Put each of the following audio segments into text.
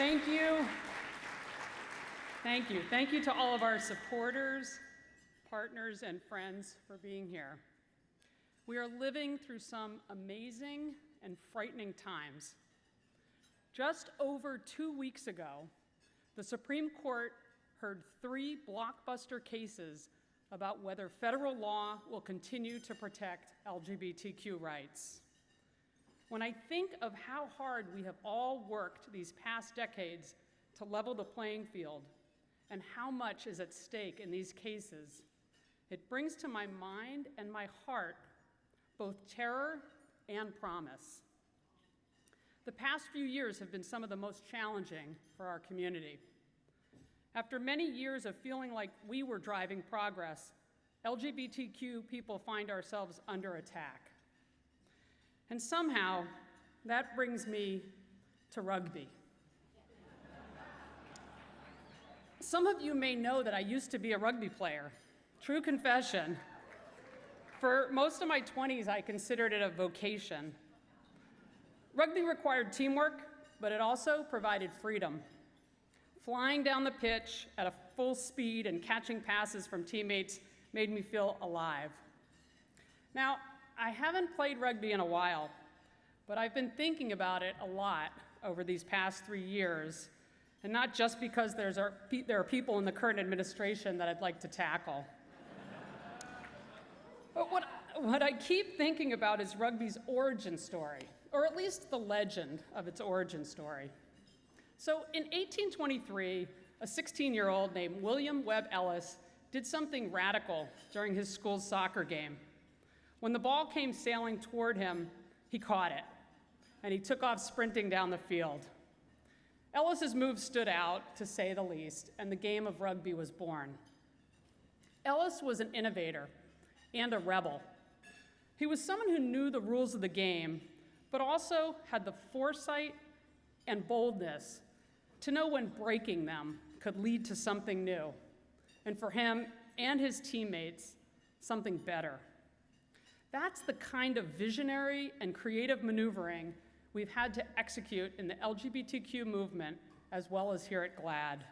Thank you. Thank you. Thank you to all of our supporters, partners, and friends for being here. We are living through some amazing and frightening times. Just over 2 weeks ago, the Supreme Court heard 3 blockbuster cases about whether federal law will continue to protect LGBTQ rights. When I think of how hard we have all worked these past decades to level the playing field and how much is at stake in these cases, it brings to my mind and my heart both terror and promise. The past few years have been some of the most challenging for our community. After many years of feeling like we were driving progress, LGBTQ people find ourselves under attack. And somehow, that brings me to rugby. Some of you may know that I used to be a rugby player. True confession. For most of my 20s, I considered it a vocation. Rugby required teamwork, but it also provided freedom. Flying down the pitch at a full speed and catching passes from teammates made me feel alive. Now, I haven't played rugby in a while, but I've been thinking about it a lot over these past 3 years, and not just because there are people in the current administration that I'd like to tackle. But what I keep thinking about is rugby's origin story, or at least the legend of its origin story. So in 1823, a 16-year-old named William Webb Ellis did something radical during his school's soccer game. When the ball came sailing toward him, he caught it, and he took off sprinting down the field. Ellis's move stood out, to say the least, and the game of rugby was born. Ellis was an innovator and a rebel. He was someone who knew the rules of the game, but also had the foresight and boldness to know when breaking them could lead to something new, and for him and his teammates, something better. That's the kind of visionary and creative maneuvering we've had to execute in the LGBTQ movement as well as here at GLAAD.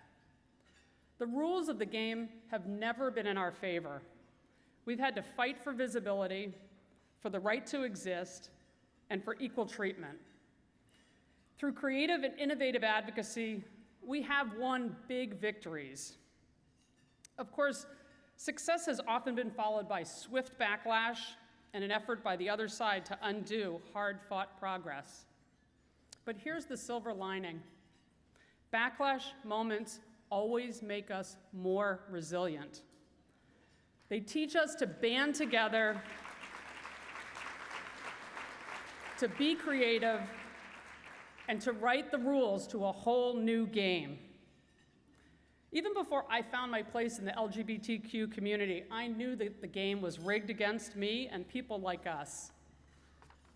The rules of the game have never been in our favor. We've had to fight for visibility, for the right to exist, and for equal treatment. Through creative and innovative advocacy, we have won big victories. Of course, success has often been followed by swift backlash and an effort by the other side to undo hard-fought progress. But here's the silver lining. Backlash moments always make us more resilient. They teach us to band together, to be creative, and to write the rules to a whole new game. Even before I found my place in the LGBTQ community, I knew that the game was rigged against me and people like us.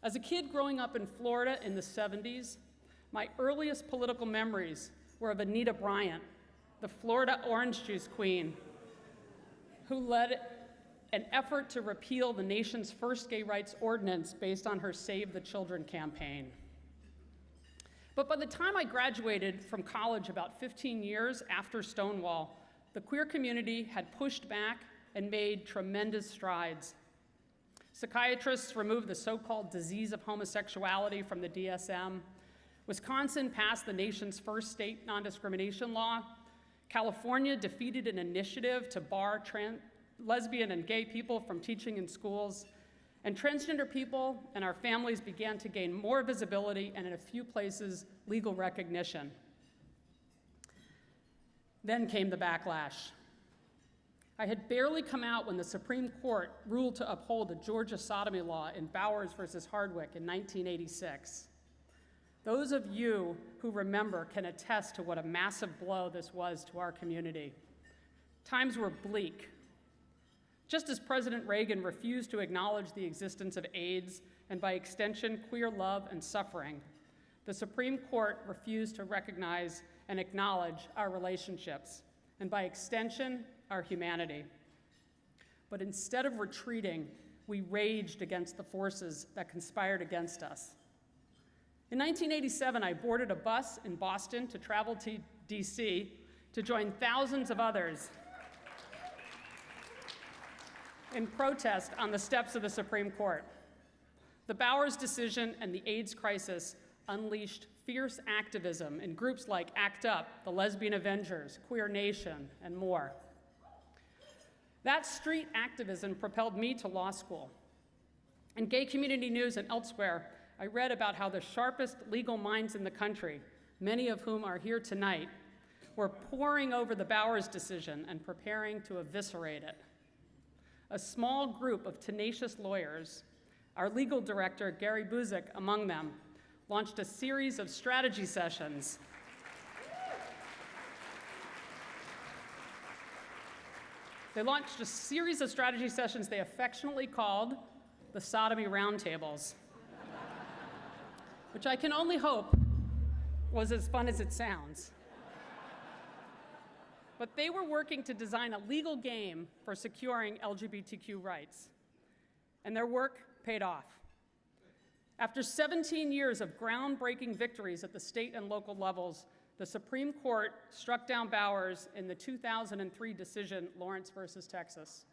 As a kid growing up in Florida in the 70s, my earliest political memories were of Anita Bryant, the Florida orange juice queen, who led an effort to repeal the nation's first gay rights ordinance based on her Save the Children campaign. But by the time I graduated from college about 15 years after Stonewall, the queer community had pushed back and made tremendous strides. Psychiatrists removed the so-called disease of homosexuality from the DSM. Wisconsin passed the nation's first state non-discrimination law. California defeated an initiative to bar lesbian and gay people from teaching in schools. And transgender people and our families began to gain more visibility and, in a few places, legal recognition. Then came the backlash. I had barely come out when the Supreme Court ruled to uphold the Georgia sodomy law in Bowers versus Hardwick in 1986. Those of you who remember can attest to what a massive blow this was to our community. Times were bleak. Just as President Reagan refused to acknowledge the existence of AIDS and, by extension, queer love and suffering, the Supreme Court refused to recognize and acknowledge our relationships, and by extension, our humanity. But instead of retreating, we raged against the forces that conspired against us. In 1987, I boarded a bus in Boston to travel to DC to join thousands of others in protest on the steps of the Supreme Court. The Bowers decision and the AIDS crisis unleashed fierce activism in groups like ACT UP, the Lesbian Avengers, Queer Nation, and more. That street activism propelled me to law school. In Gay Community News and elsewhere, I read about how the sharpest legal minds in the country, many of whom are here tonight, were poring over the Bowers decision and preparing to eviscerate it. A small group of tenacious lawyers, our legal director, Gary Buzik, among them, launched a series of strategy sessions they affectionately called the Sodomy Roundtables, which I can only hope was as fun as it sounds. But they were working to design a legal game for securing LGBTQ rights, and their work paid off. After 17 years of groundbreaking victories at the state and local levels, the Supreme Court struck down Bowers in the 2003 decision, Lawrence versus Texas.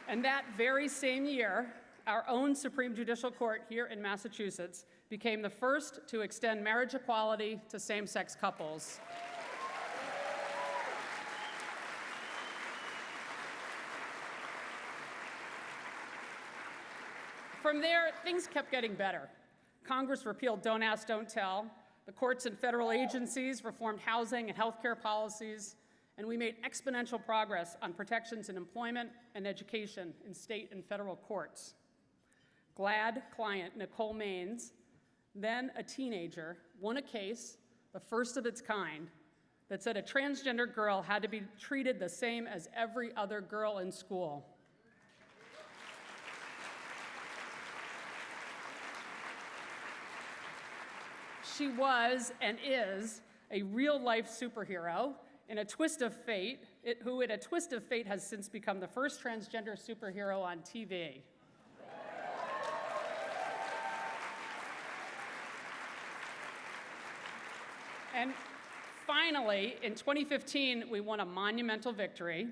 And that very same year, our own Supreme Judicial Court here in Massachusetts became the first to extend marriage equality to same-sex couples. From there, things kept getting better. Congress repealed Don't Ask, Don't Tell. The courts and federal agencies reformed housing and healthcare policies, and we made exponential progress on protections in employment and education in state and federal courts. GLAD client Nicole Maines, then a teenager, won a case, the first of its kind, that said a transgender girl had to be treated the same as every other girl in school. She was and is a real-life superhero in a twist of fate, who in a twist of fate has since become the first transgender superhero on TV. And finally, in 2015, we won a monumental victory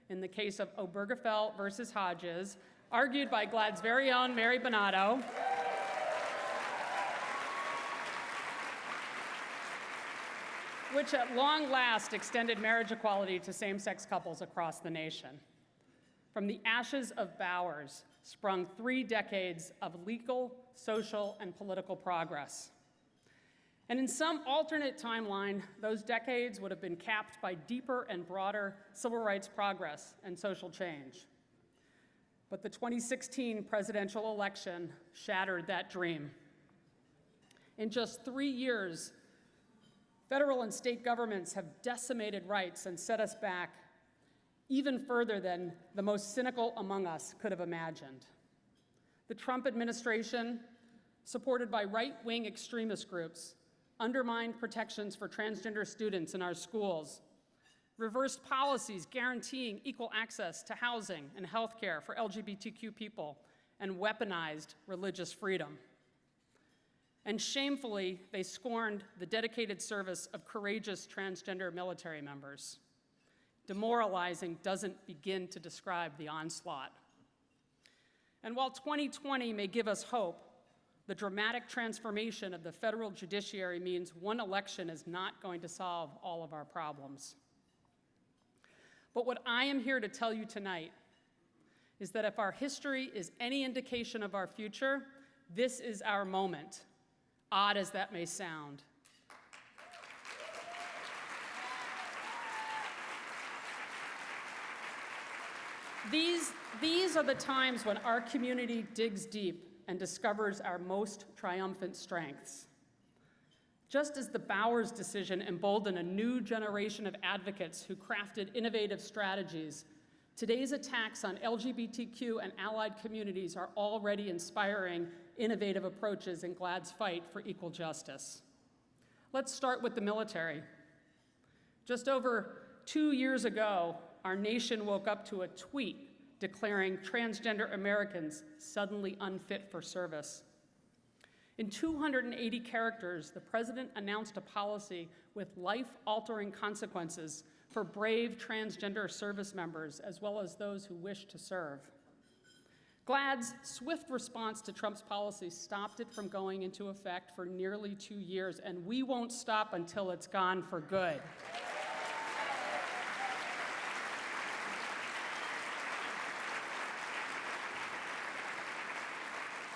in the case of Obergefell versus Hodges, argued by GLAD's very own Mary Bonato. Which at long last extended marriage equality to same-sex couples across the nation. From the ashes of Bowers sprung 3 decades of legal, social, and political progress. And in some alternate timeline, those decades would have been capped by deeper and broader civil rights progress and social change. But the 2016 presidential election shattered that dream. In just 3 years, federal and state governments have decimated rights and set us back even further than the most cynical among us could have imagined. The Trump administration, supported by right-wing extremist groups, undermined protections for transgender students in our schools, reversed policies guaranteeing equal access to housing and healthcare for LGBTQ people, and weaponized religious freedom. And shamefully, they scorned the dedicated service of courageous transgender military members. Demoralizing doesn't begin to describe the onslaught. And while 2020 may give us hope, the dramatic transformation of the federal judiciary means one election is not going to solve all of our problems. But what I am here to tell you tonight is that if our history is any indication of our future, this is our moment. Odd as that may sound. These are the times when our community digs deep and discovers our most triumphant strengths. Just as the Bowers decision emboldened a new generation of advocates who crafted innovative strategies, today's attacks on LGBTQ and allied communities are already inspiring innovative approaches in GLAD's fight for equal justice. Let's start with the military. Just over 2 years ago, our nation woke up to a tweet declaring transgender Americans suddenly unfit for service. In 280 characters, the president announced a policy with life-altering consequences for brave transgender service members, as well as those who wish to serve. GLAAD's swift response to Trump's policy stopped it from going into effect for nearly 2 years, and we won't stop until it's gone for good.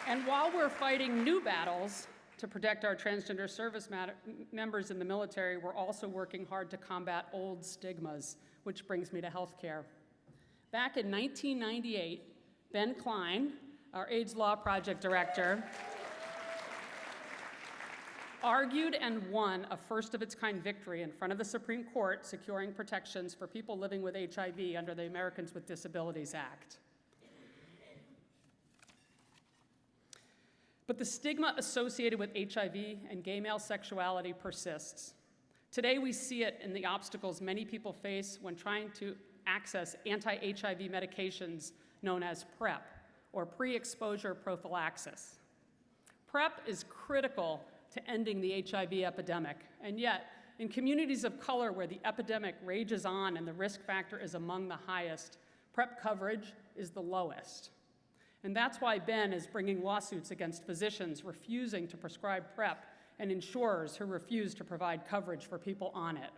And while we're fighting new battles to protect our transgender service members in the military, we're also working hard to combat old stigmas, which brings me to healthcare. Back in 1998, Ben Klein, our AIDS Law Project director, argued and won a first-of-its-kind victory in front of the Supreme Court, securing protections for people living with HIV under the Americans with Disabilities Act. But the stigma associated with HIV and gay male sexuality persists. Today, we see it in the obstacles many people face when trying to access anti-HIV medications known as PrEP, or pre-exposure prophylaxis. PrEP is critical to ending the HIV epidemic, and yet, in communities of color where the epidemic rages on and the risk factor is among the highest, PrEP coverage is the lowest. And that's why Ben is bringing lawsuits against physicians refusing to prescribe PrEP and insurers who refuse to provide coverage for people on it.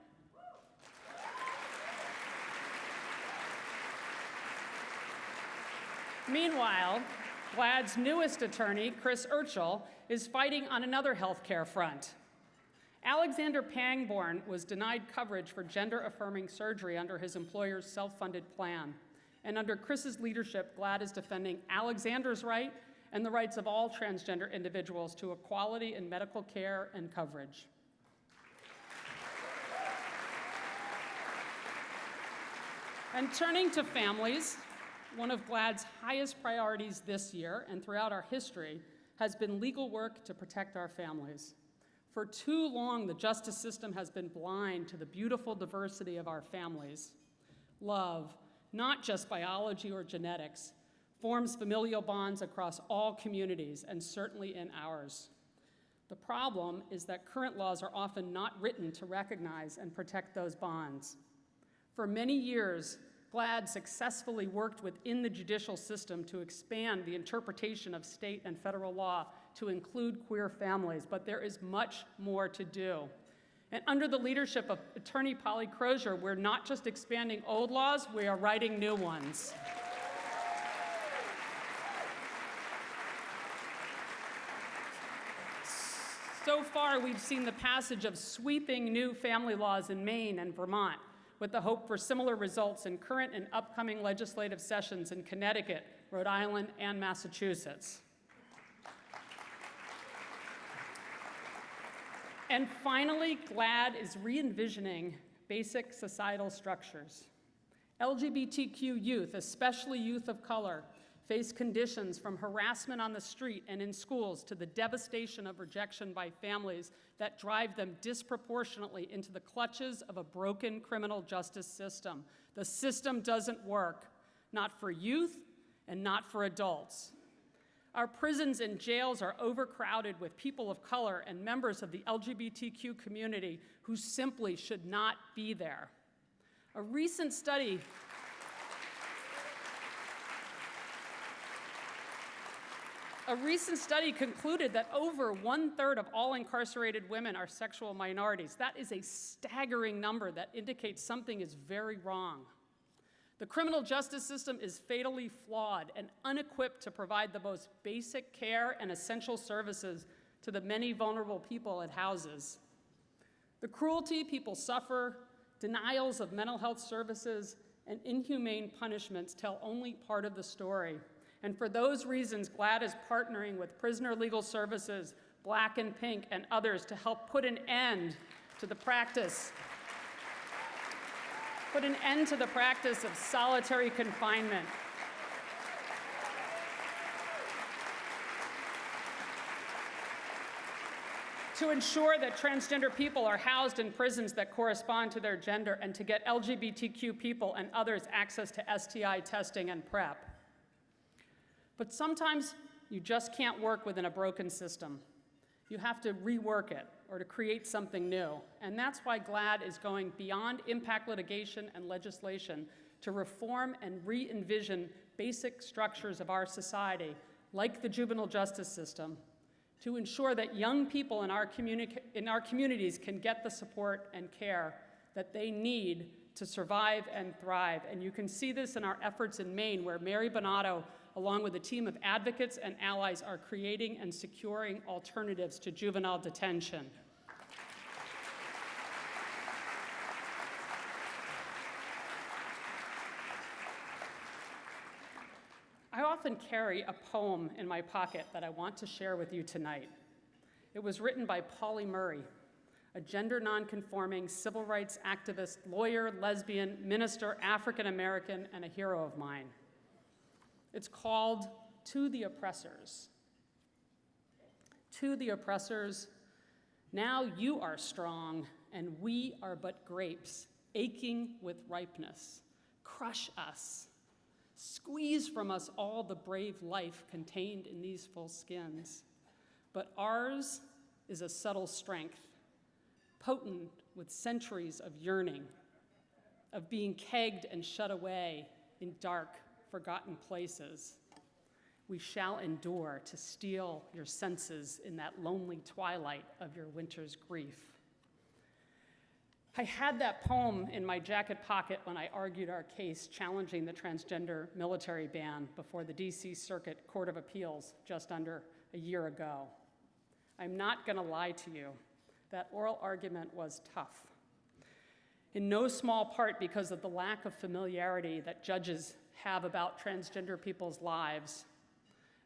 Meanwhile, GLAAD's newest attorney, Chris Urschel, is fighting on another healthcare front. Alexander Pangborn was denied coverage for gender-affirming surgery under his employer's self-funded plan. And under Chris's leadership, GLAAD is defending Alexander's right and the rights of all transgender individuals to equality in medical care and coverage. And turning to families, one of GLAAD's highest priorities this year and throughout our history has been legal work to protect our families. For too long, the justice system has been blind to the beautiful diversity of our families. Love, not just biology or genetics, forms familial bonds across all communities and certainly in ours. The problem is that current laws are often not written to recognize and protect those bonds. For many years, GLAAD successfully worked within the judicial system to expand the interpretation of state and federal law to include queer families, but there is much more to do. And under the leadership of attorney Polly Crozier, we're not just expanding old laws, we are writing new ones. So far, we've seen the passage of sweeping new family laws in Maine and Vermont, with the hope for similar results in current and upcoming legislative sessions in Connecticut, Rhode Island, and Massachusetts. And finally, GLAAD is re-envisioning basic societal structures. LGBTQ youth, especially youth of color, face conditions from harassment on the street and in schools to the devastation of rejection by families that drive them disproportionately into the clutches of a broken criminal justice system. The system doesn't work, not for youth and not for adults. Our prisons and jails are overcrowded with people of color and members of the LGBTQ community who simply should not be there. A recent study concluded that over 1/3 of all incarcerated women are sexual minorities. That is a staggering number that indicates something is very wrong. The criminal justice system is fatally flawed and unequipped to provide the most basic care and essential services to the many vulnerable people it houses. The cruelty people suffer, denials of mental health services, and inhumane punishments tell only part of the story. And for those reasons, GLAAD is partnering with Prisoner Legal Services, Black and Pink, and others to help put an end to the practice of solitary confinement. to ensure that transgender people are housed in prisons that correspond to their gender, and to get LGBTQ people and others access to STI testing and PrEP. But sometimes you just can't work within a broken system. You have to rework it or to create something new. And that's why GLAAD is going beyond impact litigation and legislation to reform and re-envision basic structures of our society, like the juvenile justice system, to ensure that young people in our communities can get the support and care that they need to survive and thrive. And you can see this in our efforts in Maine, where Mary Bonato, along with a team of advocates and allies, are creating and securing alternatives to juvenile detention. I often carry a poem in my pocket that I want to share with you tonight. It was written by Pauli Murray, a gender nonconforming civil rights activist, lawyer, lesbian, minister, African American, and a hero of mine. It's called "To the Oppressors." To the oppressors, now you are strong, and we are but grapes, aching with ripeness. Crush us. Squeeze from us all the brave life contained in these full skins. But ours is a subtle strength, potent with centuries of yearning, of being kegged and shut away in dark, forgotten places. We shall endure to steal your senses in that lonely twilight of your winter's grief. I had that poem in my jacket pocket when I argued our case challenging the transgender military ban before the DC Circuit Court of Appeals just under a year ago. I'm not going to lie to you. That oral argument was tough, in no small part because of the lack of familiarity that judges have about transgender people's lives.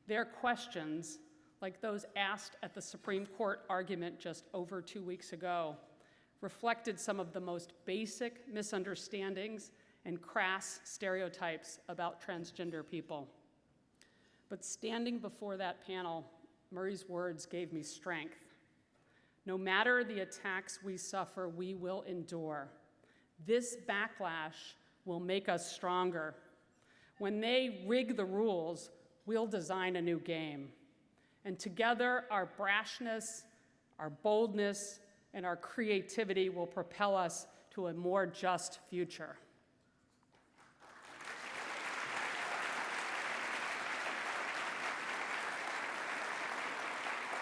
Their questions, like those asked at the Supreme Court argument just over 2 weeks ago, reflected some of the most basic misunderstandings and crass stereotypes about transgender people. But standing before that panel, Murray's words gave me strength. No matter the attacks we suffer, we will endure. This backlash will make us stronger. When they rig the rules, we'll design a new game. And together, our brashness, our boldness, and our creativity will propel us to a more just future.